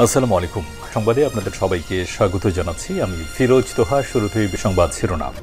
আসসালামু আলাইকুম। সংবাদে আপনাদের সবাইকে স্বাগত জানাচ্ছি। আমি ফিরোজ তোহা। শুরুতেই সংবাদ শিরোনাম।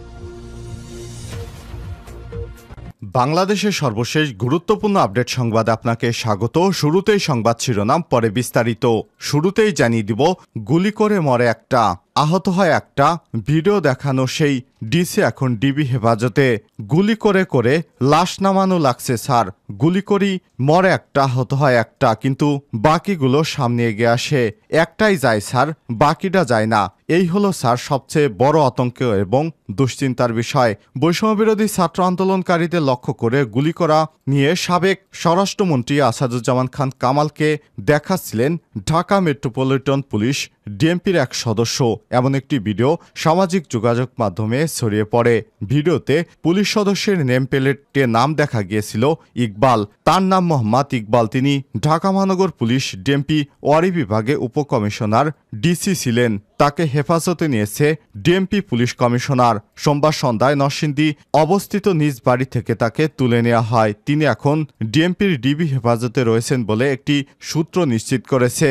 বাংলাদেশের সর্বশেষ গুরুত্বপূর্ণ আপডেট সংবাদে আপনাকে স্বাগত। শুরুতেই সংবাদ শিরোনাম, পরে বিস্তারিত। শুরুতেই জানিয়ে দিব, গুলি করে মরে একটা, আহত হয় একটা। ভিডিও দেখানো সেই ডিসি এখন ডিবি হেফাজতে। গুলি করে করে লাশ নামানো লাগছে স্যার। গুলি করি মরে একটা, আহত হয় একটা, কিন্তু বাকিগুলো সামনে এগিয়ে আসে। একটাই যায় স্যার, বাকিটা যায় না। এই হলো স্যার সবচেয়ে বড় আতঙ্ক এবং দুশ্চিন্তার বিষয়। বৈষম্যবিরোধী ছাত্র আন্দোলনকারীদের লক্ষ্য করে গুলি করা নিয়ে সাবেক স্বরাষ্ট্রমন্ত্রী আসাদুজ্জামান খান কামালকে দেখাচ্ছিলেন ঢাকা মেট্রোপলিটন পুলিশ ডিএমপির এক সদস্য। এমন একটি ভিডিও সামাজিক যোগাযোগ মাধ্যমে ছড়িয়ে পড়ে। ভিডিওতে পুলিশ সদস্যের নেম প্লেটে নাম দেখা গিয়েছিল ইকবাল। তার নাম মোহাম্মদ ইকবাল। তিনি ঢাকা মহানগর পুলিশ ডিএমপি ওয়ারি বিভাগে উপকমিশনার ডিসি ছিলেন। তাকে হেফাজতে নিয়েছে ডিএমপি পুলিশ কমিশনার। সোমবার সন্ধ্যায় নরসিংদী অবস্থিত নিজ বাড়ি থেকে তাকে তুলে নেওয়া হয়। তিনি এখন ডিএমপির ডিবি হেফাজতে রয়েছেন বলে একটি সূত্র নিশ্চিত করেছে।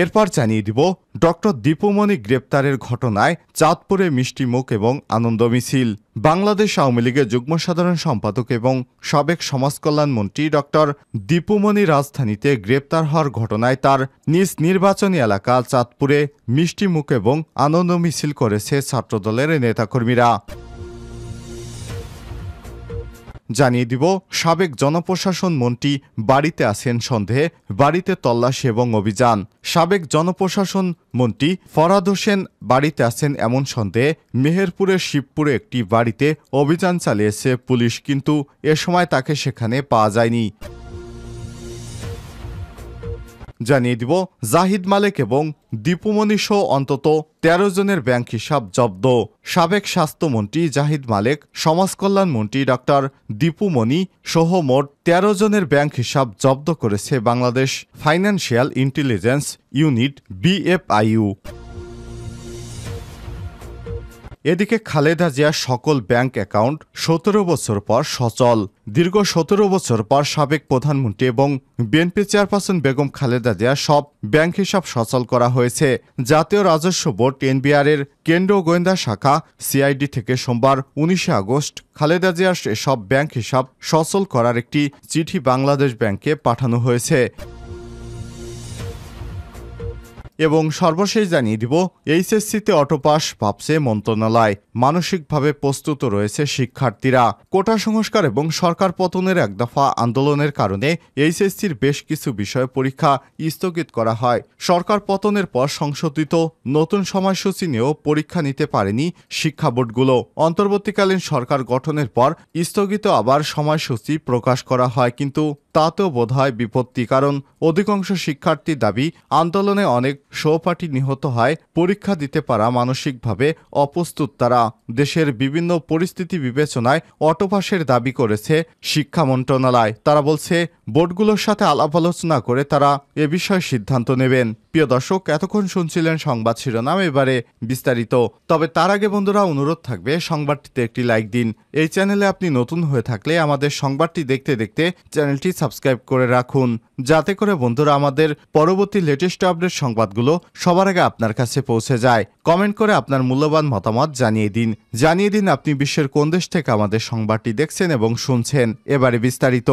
এরপর জানিয়ে দিব, ডক্টর দীপুমণি গ্রেপ্তারের ঘটনায় চাঁদপুরে মিষ্টিমুখ এবং আনন্দ মিছিল। বাংলাদেশ আওয়ামী লীগের যুগ্ম সাধারণ সম্পাদক এবং সাবেক সমাজকল্যাণ মন্ত্রী ডক্টর দীপুমণি রাজধানীতে গ্রেপ্তার হওয়ার ঘটনায় তার নিজ নির্বাচনী এলাকা চাঁদপুরে মিষ্টিমুখ এবং আনন্দ মিছিল করেছে ছাত্রদলের নেতাকর্মীরা। জানিয়ে দিব, সাবেক জনপ্রশাসন মন্ত্রী বাড়িতে আছেন সন্দেহে বাড়িতে তল্লাশি এবং অভিযান। সাবেক জনপ্রশাসন মন্ত্রী ফরহাদ হোসেন বাড়িতে আছেন এমন সন্দেহে মেহেরপুরের শিবপুরে একটি বাড়িতে অভিযান চালিয়েছে পুলিশ, কিন্তু এ সময় তাকে সেখানে পাওয়া যায়নি। জানিয়ে দিব, জাহিদ মালেক এবং দীপুমণি সহ অন্তত ১৩ জনের ব্যাংক হিসাব জব্দ। সাবেক স্বাস্থ্যমন্ত্রী জাহিদ মালেক, সমাজকল্যাণ মন্ত্রী ডক্টর দীপুমণি সহ মোট ১৩ জনের ব্যাংক হিসাব জব্দ করেছে Bangladesh financial intelligence unit BFIU। এদিকে খালেদা জিয়ার সকল ব্যাংক অ্যাকাউন্ট ১৭ বছর পর সচল। দীর্ঘ ১৭ বছর পর সাবেক প্রধানমন্ত্রী এবং বিএনপি চেয়ারপারসন বেগম খালেদা জিয়ার সব ব্যাংক হিসাব সচল করা হয়েছে। জাতীয় রাজস্ব বোর্ড NBR এর কেন্দ্রীয় গোয়েন্দা শাখা CID থেকে সোমবার ১৯ আগস্ট খালেদা জিয়ার সব ব্যাংক হিসাব সচল করার একটি চিঠি বাংলাদেশ ব্যাংকে পাঠানো হয়েছে। এবং সর্বশেষ জানিয়ে দিব, HSCতে অটোপাস ভাবছে মন্ত্রণালয়। মানসিকভাবে প্রস্তুত রয়েছে শিক্ষার্থীরা। কোটা সংস্কার এবং সরকার পতনের এক দফা আন্দোলনের কারণে HSCর বেশ কিছু বিষয়ে পরীক্ষা স্থগিত করা হয়। সরকার পতনের পর সংশোধিত নতুন সময়সূচি নিয়েও পরীক্ষা নিতে পারেনি শিক্ষা বোর্ডগুলো। অন্তর্বর্তীকালীন সরকার গঠনের পর স্থগিত আবার সময়সূচি প্রকাশ করা হয়, কিন্তু তাতেও বোধহয় বিপত্তি, কারণ অধিকাংশ শিক্ষার্থীর দাবি আন্দোলনে অনেক সহপাঠী নিহত হয়। পরীক্ষা দিতে পারা মানসিকভাবে অপ্রস্তুত তারা। দেশের বিভিন্ন পরিস্থিতি বিবেচনায় অটোপাসের দাবি করেছে শিক্ষা মন্ত্রণালয়। তারা বলছে বোর্ডগুলোর সাথে আলাপ আলোচনা করে তারা এ বিষয়ে সিদ্ধান্ত নেবেন। প্রিয় দর্শক, এতক্ষণ শুনছিলেন সংবাদ শিরোনাম, এবারে বিস্তারিত। তবে তার আগে বন্ধুরা, অনুরোধ থাকবে সংবাদটিতে একটি লাইক দিন। এই চ্যানেলে আপনি নতুন হয়ে থাকলে আমাদের সংবাদটি দেখতে দেখতে চ্যানেলটি সাবস্ক্রাইব করে রাখুন, যাতে করে বন্ধুরা আমাদের পরবর্তী লেটেস্ট আপডেট সংবাদগুলো সবার আগে আপনার কাছে পৌঁছে যায়। কমেন্ট করে আপনার মূল্যবান মতামত জানিয়ে দিন আপনি বিশ্বের কোন দেশ থেকে আমাদের সংবাদটি দেখছেন এবং শুনছেন। এবারে বিস্তারিত।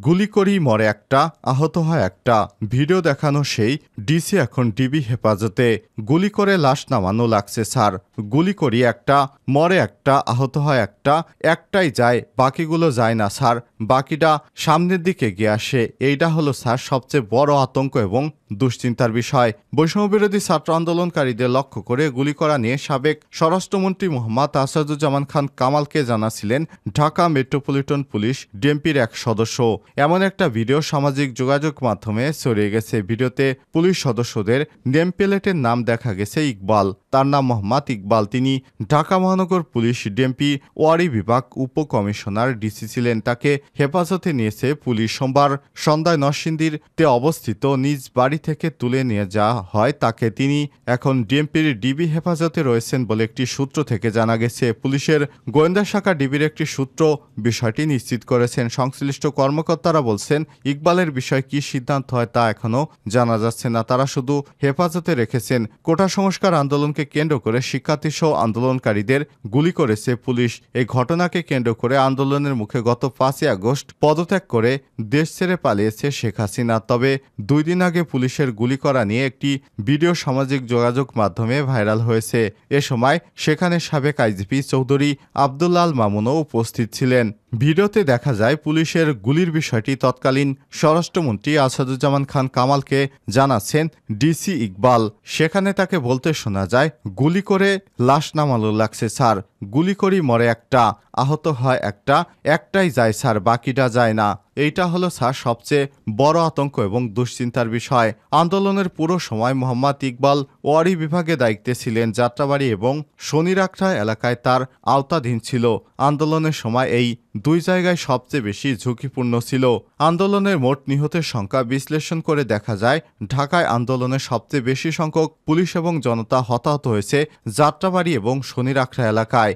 গুলি করি মরে একটা, আহত হয় একটা। ভিডিও দেখানো সেই ডিসি এখন ডিবি হেফাজতে। গুলি করে লাশ নামানো লাগছে স্যার। গুলি করি একটা, মরে একটা, আহত হয় একটা। একটাই যায়, বাকিগুলো যায় না স্যার। বাকিটা সামনের দিকে এগিয়ে আসে। এইটা হলো স্যার সবচেয়ে বড় আতঙ্ক এবং দুশ্চিন্তার বিষয়। বৈষম্যবিরোধী ছাত্র আন্দোলনকারীদের লক্ষ্য করে গুলি করা নিয়ে সাবেক স্বরাষ্ট্রমন্ত্রী মোহাম্মদ আসাদুজ্জামান খান কামালকে জানাছিলেন ঢাকা মেট্রোপলিটন পুলিশ ডিএমপির এক সদস্য। এমন একটা ভিডিও সামাজিক যোগাযোগ মাধ্যমে ছড়িয়ে গেছে। ভিডিওতে পুলিশ সদস্যদের নেম প্লেটের নাম দেখা গেছে ইকবাল। তার নাম মোহাম্মদ ইকবাল। তিনি ঢাকা মহানগর পুলিশ ডিএমপি ওয়ারি বিভাগ উপকমিশনার ডিসি ছিলেন। তাকে হেফাজতে নিয়েছে পুলিশ। সোমবার সন্ধ্যায় নরসিংদীতে অবস্থিত নিজ বাড়ি বাড়ি থেকে তুলে নিয়ে যাওয়া হয় তাকে তিনি এখন ডিএমপির ডিবি হেফাজতে রয়েছেন বলে একটি সূত্র থেকে জানা গেছে। পুলিশের গোয়েন্দা শাখা ডিবির একটি সূত্র বিষয়টি নিশ্চিত করেছেন। সংশ্লিষ্ট কর্মকর্তারা বলছেন, ইকবালের বিষয়ে কি সিদ্ধান্ত হয় তা এখনও জানা যাচ্ছে না। তারা শুধু হেফাজতে রেখেছেন। কোটা সংস্কার আন্দোলনকে কেন্দ্র করে শিক্ষার্থীসহ আন্দোলনকারীদের গুলি করেছে পুলিশ। এই ঘটনাকে কেন্দ্র করে আন্দোলনের মুখে গত 5ই আগস্ট পদত্যাগ করে দেশ ছেড়ে পালিয়েছে শেখ হাসিনা। তবে 2 দিন আগে পুলিশের গুলি করা নিয়ে একটি ভিডিও সামাজিক যোগাযোগ মাধ্যমে ভাইরাল হয়েছে। এ সময় সেখানে সাবেক আইজিপি চৌধুরী আব্দুল আল মামুনও উপস্থিত ছিলেন। ভিডিওতে দেখা যায় পুলিশের গুলির বিষয়টি তৎকালীন স্বরাষ্ট্রমন্ত্রী আসাদুজ্জামান খান কামালকে জানাচ্ছেন ডিসি ইকবাল। সেখানে তাকে বলতে শোনা যায়, গুলি করে লাশ নামানো লাগছে স্যার, গুলি করি মরে একটা, আহত হয় একটাই যায় স্যার, বাকিটা যায় না। এইটা হলো স্যার সবচেয়ে বড় আতঙ্ক এবং দুশ্চিন্তার বিষয়। আন্দোলনের পুরো সময় মোহাম্মদ ইকবাল ওয়ারি বিভাগে দায়িত্বে ছিলেন। যাত্রাবাড়ি এবং শনিরাখড়া এলাকায় তার আওতাধীন ছিল। আন্দোলনের সময় এই 2 জায়গায় সবচেয়ে বেশি ঝুঁকিপূর্ণ ছিল। আন্দোলনের মোট নিহতের সংখ্যা বিশ্লেষণ করে দেখা যায়, ঢাকায় আন্দোলনে সবচেয়ে বেশি সংখ্যক পুলিশ এবং জনতা হতাহত হয়েছে যাত্রাবাড়ি এবং শনিরাখড়া এলাকায়।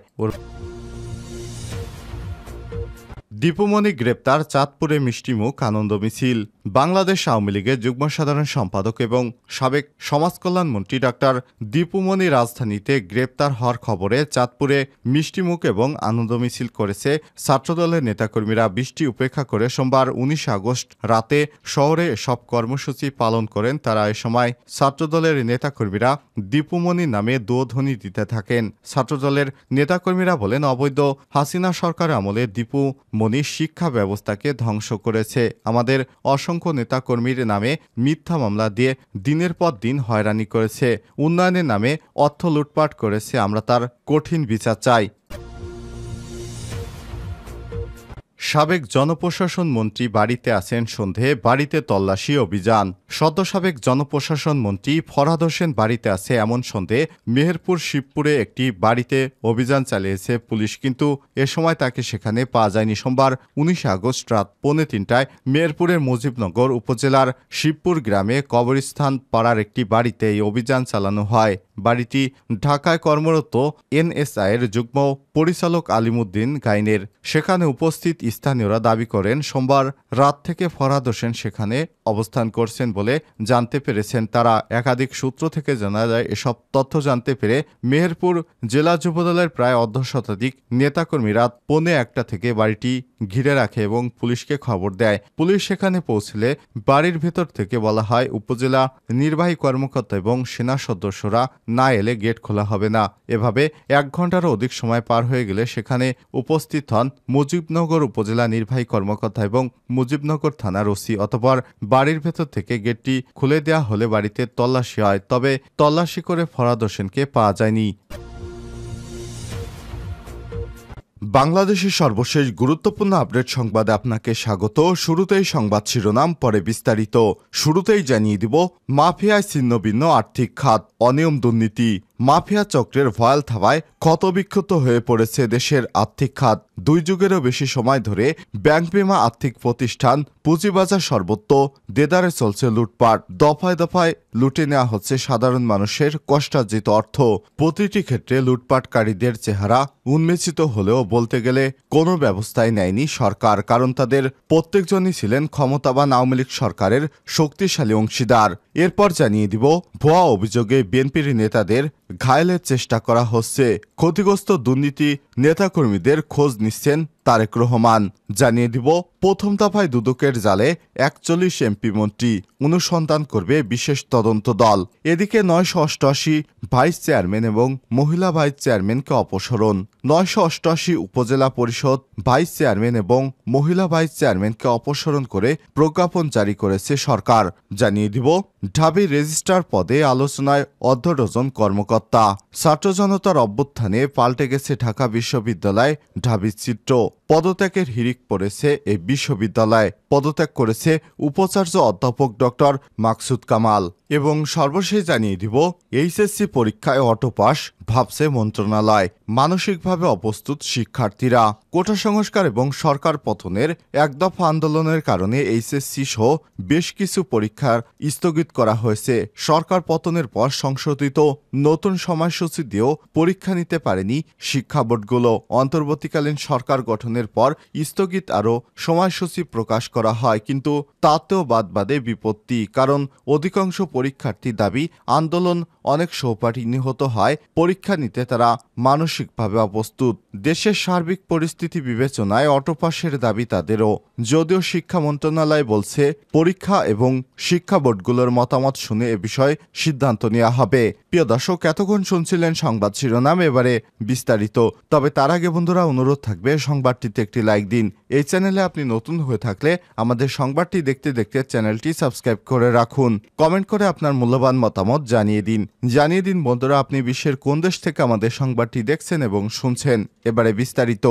দীপুমণি গ্রেপ্তার, চাঁদপুরে মিষ্টিমুখ আনন্দ মিছিল। বাংলাদেশ আওয়ামী লীগের যুগ্ম সাধারণ সম্পাদক এবং সাবেক সমাজকল্যাণমন্ত্রী ডাক্তার দীপুমণি রাজধানীতে গ্রেপ্তার হওয়ার খবরে চাঁদপুরে মিষ্টিমুখ এবং আনন্দ মিছিল করেছে ছাত্রদলের নেতাকর্মীরা। বৃষ্টি উপেক্ষা করে সোমবার 19 আগস্ট রাতে শহরে এসব কর্মসূচি পালন করেন তারা। এ সময় ছাত্রদলের নেতাকর্মীরা দীপুমণি নামে দোধ্বনি দিতে থাকেন। ছাত্রদলের নেতাকর্মীরা বলেন, অবৈধ হাসিনা সরকার আমলে দীপুমণি শিক্ষা ব্যবস্থাকে ধ্বংস করেছে। আমাদের অসংখ্য নেতাকর্মীর নামে মিথ্যা মামলা দিয়ে দিনের পর দিন হয়রানি করেছে, উন্নয়নের নামে অর্থ লুটপাট করেছে। আমরা তার কঠিন বিচার চাই। সাবেক জনপ্রশাসন মন্ত্রী বাড়িতে আছেন সন্ধে, বাড়িতে তল্লাশি অভিযান। সদ্য সাবেক জনপ্রশাসন মন্ত্রী ফরহাদ হোসেন বাড়িতে আছে এমন সন্ধে মেহেরপুর শিবপুরে একটি বাড়িতে অভিযান চালিয়েছে পুলিশ, কিন্তু এ সময় তাকে সেখানে পাওয়া যায়নি। সোমবার 19 আগস্ট রাত 2:45টায় মেহেরপুরের মুজিবনগর উপজেলার শিবপুর গ্রামে কবরস্থান পাড়ার একটি বাড়িতে এই অভিযান চালানো হয়। বাড়িটি ঢাকায় কর্মরত এনএসআইয়ের যুগ্ম পরিচালক আলিমুদ্দিন গাইনের। সেখানে উপস্থিত স্থানীয়রা দাবি করেন, সোমবার রাত থেকে ফরহাদ হোসেন সেখানে অবস্থান করছেন বলে জানতে পেরেছেন তারা। একাধিক সূত্র থেকে জানা যায়, এসব তথ্য জানতে পেরে মেহেরপুর জেলা যুবদলের প্রায় অর্ধশতাধিক নেতাকর্মী রাত 1:45 থেকে বাড়িটি ঘিরে রাখে এবং পুলিশকে খবর দেয়। পুলিশ সেখানে পৌঁছলে বাড়ির ভেতর থেকে বলা হয়, উপজেলা নির্বাহী কর্মকর্তা এবং সেনা সদস্যরা না এলে গেট খোলা হবে না। এভাবে 1 ঘন্টারও অধিক সময় পার হয়ে গেলে সেখানে উপস্থিত হন মুজিবনগর উপজেলা নির্বাহী কর্মকর্তা এবং মুজিবনগর থানার ওসি। অতঃপর বাড়ির ভেতর থেকে গেটটি খুলে দেওয়া হলে বাড়িতে তল্লাশি হয়, তবে তল্লাশি করে ফরহাদ হোসেনকে পাওয়া যায়নি। বাংলাদেশের সর্বশেষ গুরুত্বপূর্ণ আপডেট সংবাদে আপনাকে স্বাগত। শুরুতেই সংবাদ শিরোনাম, পরে বিস্তারিত। শুরুতেই জানিয়ে দিব, মাফিয়ায় ছিন্নভিন্ন আর্থিক খাত, অনিয়ম দুর্নীতি। মাফিয়া চক্রের ভয়াল থাবায় ক্ষতবিক্ষত হয়ে পড়েছে দেশের আর্থিক খাত। 2 যুগেরও বেশি সময় ধরে ব্যাংক বিমা, আর্থিক প্রতিষ্ঠান, পুঁজিবাজার সর্বত্র দেদারে চলছে লুটপাট। দফায় দফায় লুটে নেওয়া হচ্ছে সাধারণ মানুষের কষ্টার্জিত অর্থ। প্রতিটি ক্ষেত্রে লুটপাটকারীদের চেহারা উন্মেচিত হলেও বলতে গেলে কোনো ব্যবস্থাই নেয়নি সরকার, কারণ তাদের প্রত্যেকজনই ছিলেন ক্ষমতাবান আওয়ামী লীগ সরকারের শক্তিশালী অংশীদার। এরপর জানিয়ে দিব, ভুয়া অভিযোগে বিএনপির নেতাদের ঘায়েলের চেষ্টা করা হচ্ছে। ক্ষতিগ্রস্ত দুর্নীতি নেতাকর্মীদের খোঁজ নিচ্ছেন তারেক রহমান। জানিয়ে দিব, প্রথম দফায় দুদকের জালে 41 এমপি মন্ত্রী, অনুসন্ধান করবে বিশেষ তদন্ত দল। এদিকে 988 ভাইস চেয়ারম্যান এবং মহিলা ভাইস চেয়ারম্যানকে অপসারণ। 988 উপজেলা পরিষদ ভাইস চেয়ারম্যান এবং মহিলা ভাইস চেয়ারম্যানকে অপসারণ করে প্রজ্ঞাপন জারি করেছে সরকার। জানিয়ে দিব, ঢাবি রেজিস্ট্রার পদে আলোচনায় 1/2 ডজন কর্মকর্তা। ছাত্র জনতার অভ্যুত্থানে পাল্টে গেছে ঢাকা বিশ্ববিদ্যালয় ঢাবির চিত্র। পদত্যাগের হিড়িক পড়েছে এই বিশ্ববিদ্যালয়। পদত্যাগ করেছে উপাচার্য অধ্যাপক ডক্টর মাকসুদ কামাল। এবং সর্বশেষ জানিয়ে দিব, এইচএসসি পরীক্ষায় অটো পাস ভাবছে মন্ত্রণালয়। মানসিকভাবে অপ্রস্তুত শিক্ষার্থীরা। কোটা সংস্কার এবং সরকার পতনের একদফা আন্দোলনের কারণে এইচএসসি সহ বেশ কিছু পরীক্ষার স্থগিত করা হয়েছে। সরকার পতনের পর সংশোধিত নতুন সময়সূচি দিয়েও পরীক্ষা নিতে পারেনি শিক্ষা বোর্ডগুলো। অন্তর্বর্তীকালীন সরকার গঠনের পর স্থগিত আরও সময়সূচি প্রকাশ করা হয়, কিন্তু তাতেও বাদে বিপত্তি। কারণ অধিকাংশ পরীক্ষার্থীর দাবি, আন্দোলন অনেক সহপাঠী নিহত হয়, পরীক্ষা নিতে তারা মানসিকভাবে অপ্রস্তুত। দেশের সার্বিক পরিস্থিতি বিবেচনায় অটো পাসের দাবি তাদেরও। যদিও শিক্ষা মন্ত্রণালয় বলছে, পরীক্ষা এবং শিক্ষা বোর্ডগুলোর মতামত শুনে এ বিষয়ে সিদ্ধান্ত নেওয়া হবে। প্রিয় দর্শক, এতক্ষণ শুনছিলেন সংবাদ শিরোনাম, এবারে বিস্তারিত। তবে তার আগে বন্ধুরা, অনুরোধ থাকবে সংবাদটিতে একটি লাইক দিন। এই চ্যানেলে আপনি নতুন হয়ে থাকলে আমাদের সংবাদটি দেখতে দেখতে চ্যানেলটি সাবস্ক্রাইব করে রাখুন। কমেন্ট করে আপনার মূল্যবান মতামত জানিয়ে দিন বন্ধুরা, আপনি বিশ্বের কোন দেশ থেকে আমাদের সংবাদটি দেখছেন এবং শুনছেন। এবারে বিস্তারিত।